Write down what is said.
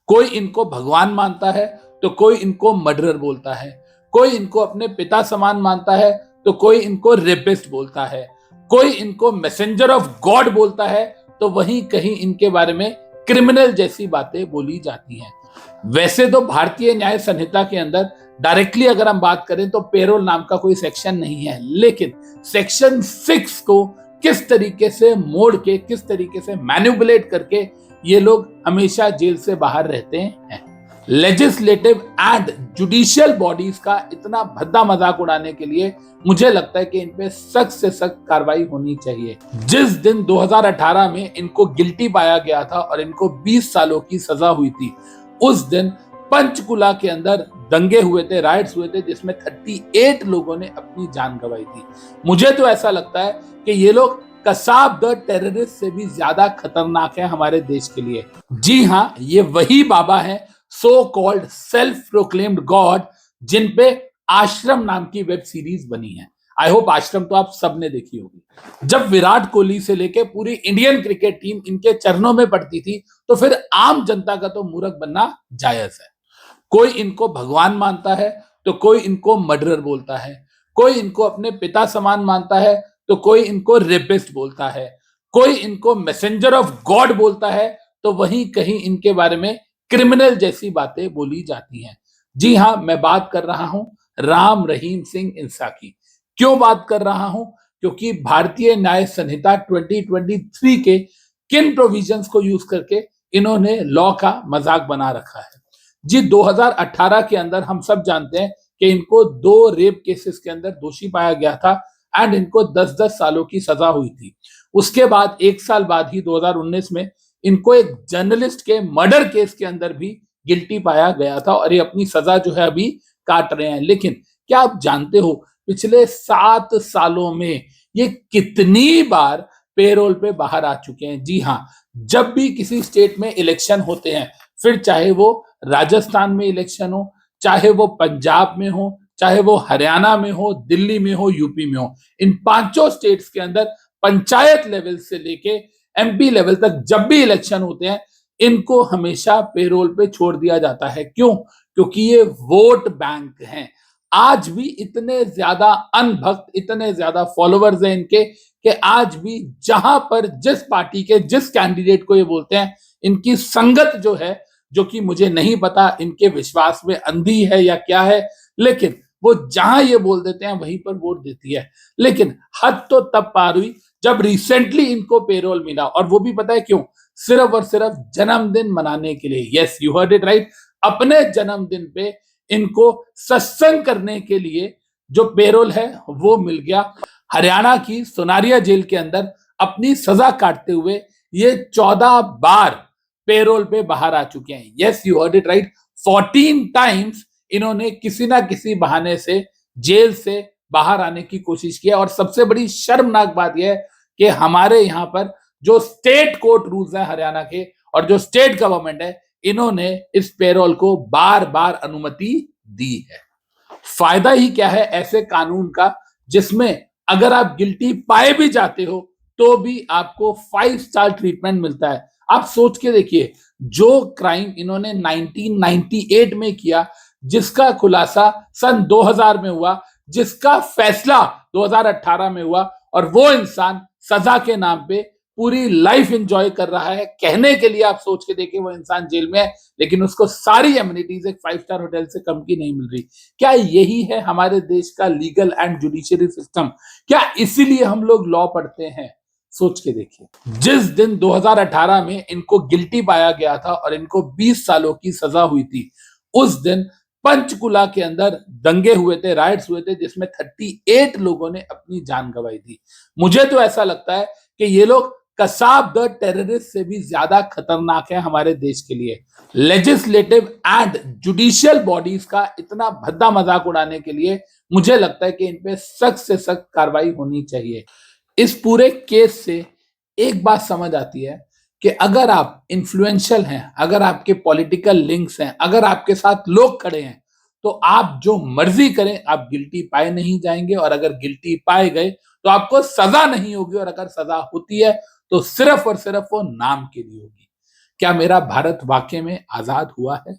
कोई इनको भगवान मानता है तो कोई इनको मर्डरर बोलता है, कोई इनको अपने पिता समान मानता है तो कोई इनको रेपिस्ट बोलता है, कोई इनको मैसेंजर ऑफ गॉड बोलता है तो वहीं कहीं इनके बारे में क्रिमिनल जैसी बातें बोली जाती हैं। वैसे तो भारतीय न्याय संहिता के अंदर डायरेक्टली अगर हम बात करें तो पेरोल नाम का कोई सेक्शन नहीं है, लेकिन सेक्शन 6 को किस तरीके से मोड़ के, किस तरीके से मैनिपुलेट करके ये लोग हमेशा जेल से बाहर रहते हैं। लेजिस्लेटिव एंड जुडिशियल बॉडीज का इतना भद्दा मजाक उड़ाने के लिए मुझे लगता है कि इन पे सख्त से सख्त कार्रवाई होनी चाहिए। जिस दिन 2018 में इनको गिल्टी पाया गया था और इनको 20 सालों की सजा हुई थी, उस दिन पंचकुला के अंदर दंगे हुए थे, राइट्स हुए थे, जिसमें 38 लोगों ने अपनी जान गंवाई थी। मुझे तो ऐसा लगता है कि ये लोग कसाब द टेररिस्ट से भी ज्यादा खतरनाक है हमारे देश के लिए। जी हाँ, ये वही बाबा है, so called self proclaimed god, जिन पे आश्रम नाम की वेब सीरीज बनी है। आई होप आश्रम तो आप सबने देखी होगी। जब विराट कोहली से लेके पूरी इंडियन क्रिकेट टीम इनके चरणों में पड़ती थी, तो फिर आम जनता का तो मूर्ख बनना जायज है। कोई इनको भगवान मानता है तो कोई इनको मर्डरर बोलता है, कोई इनको अपने पिता समान मानता है तो कोई इनको रेपिस्ट बोलता है, कोई इनको मैसेंजर ऑफ गॉड बोलता है तो वहीं कहीं इनके बारे में क्रिमिनल जैसी बातें बोली जाती हैं। जी हां, मैं बात कर रहा हूं राम रहीम सिंह इंसा की। क्यों बात कर रहा हूं? क्योंकि भारतीय न्याय संहिता 2023 के किन प्रोविजंस को यूज करके इन्होंने लॉ का मजाक बना रखा है। जी, 2018 के अंदर हम सब जानते हैं कि इनको 2 रेप केसेस के अंदर दोषी पाया गया था एंड इनको 10-10 सालों की सजा हुई थी। उसके बाद 1 साल बाद ही 2019 में इनको एक जर्नलिस्ट के मर्डर केस के अंदर भी गिल्टी पाया गया था और ये अपनी सजा जो है अभी काट रहे हैं। लेकिन क्या आप जानते हो पिछले 7 सालों में ये कितनी बार पेरोल पे बाहर आ चुके हैं? जी हाँ, जब भी किसी स्टेट में इलेक्शन होते हैं, फिर चाहे वो राजस्थान में इलेक्शन हो, चाहे वो पंजाब में हो, चाहे वो हरियाणा में हो, दिल्ली में हो, यूपी में हो, इन पांचों स्टेट्स के अंदर पंचायत लेवल से लेके एमपी लेवल तक जब भी इलेक्शन होते हैं, इनको हमेशा पेरोल पे छोड़ दिया जाता है। क्यों? क्योंकि ये वोट बैंक हैं। आज भी इतने ज्यादा अनभक्त, इतने ज्यादा फॉलोअर्स हैं इनके कि आज भी जहां पर जिस पार्टी के जिस कैंडिडेट को ये बोलते हैं, इनकी संगत जो है, जो कि मुझे नहीं पता इनके विश्वास में अंधी है या क्या है, लेकिन वो जहां ये बोल देते हैं वहीं पर वोट देती है। लेकिन हद तो तब पार हुई जब रिसेंटली इनको पेरोल मिला, और वो भी पता है क्यों? सिर्फ और सिर्फ जन्मदिन मनाने के लिए। Yes, you heard it right. अपने जन्मदिन पे इनको सत्संग करने के लिए जो पेरोल है वो मिल गया। हरियाणा की सोनारिया जेल के अंदर अपनी सजा काटते हुए ये 14 बार पेरोल पे बाहर आ चुके हैं। Yes, you heard it right, 14 times इन्होंने किसी ना किसी बहाने से जेल से बाहर आने की कोशिश की है। और सबसे बड़ी शर्मनाक बात यह है कि हमारे यहाँ पर जो स्टेट कोर्ट रूल्स है हरियाणा के और जो स्टेट गवर्नमेंट है, इन्होंने इस पेरोल को बार बार अनुमति दी है। फायदा ही क्या है ऐसे कानून का जिसमें अगर आप गिल्टी पाए भी जाते हो तो भी आपको 5 स्टार ट्रीटमेंट मिलता है। आप सोच के देखिए, जो क्राइम इन्होंने 1998 में किया, जिसका खुलासा सन 2000 में हुआ, जिसका फैसला 2018 में हुआ, और वो इंसान सजा के नाम पे पूरी लाइफ एंजॉय कर रहा है। कहने के लिए आप सोच के देखिए, वो इंसान जेल में है लेकिन उसको सारी एमिनिटीज एक 5 स्टार होटल से कम की नहीं मिल रही। क्या यही है हमारे देश का लीगल एंड जुडिशियरी सिस्टम? क्या इसीलिए हम लोग लॉ पढ़ते हैं? सोच के देखिए। जिस दिन 2018 में इनको गिल्टी पाया गया था और इनको 20 सालों की सजा हुई थी, उस दिन पंचकुला के अंदर दंगे हुए थे, राइट्स हुए थे, जिसमें 38 लोगों ने अपनी जान गंवाई थी। मुझे तो ऐसा लगता है कि ये लोग कसाब द टेररिस्ट से भी ज्यादा खतरनाक है हमारे देश के लिए। लेजिस्लेटिव एंड जुडिशियल बॉडीज का इतना भद्दा मजाक उड़ाने के लिए मुझे लगता है कि इन पे सख्त से सख्त कार्रवाई होनी चाहिए। इस पूरे केस से एक बात समझ आती है कि अगर आप इन्फ्लुएंशियल हैं, अगर आपके पॉलिटिकल लिंक्स हैं, अगर आपके साथ लोग खड़े हैं, तो आप जो मर्जी करें, आप गिल्टी पाए नहीं जाएंगे। और अगर गिल्टी पाए गए तो आपको सजा नहीं होगी, और अगर सजा होती है तो सिर्फ और सिर्फ वो नाम के लिए होगी। क्या मेरा भारत वाकई में आजाद हुआ है?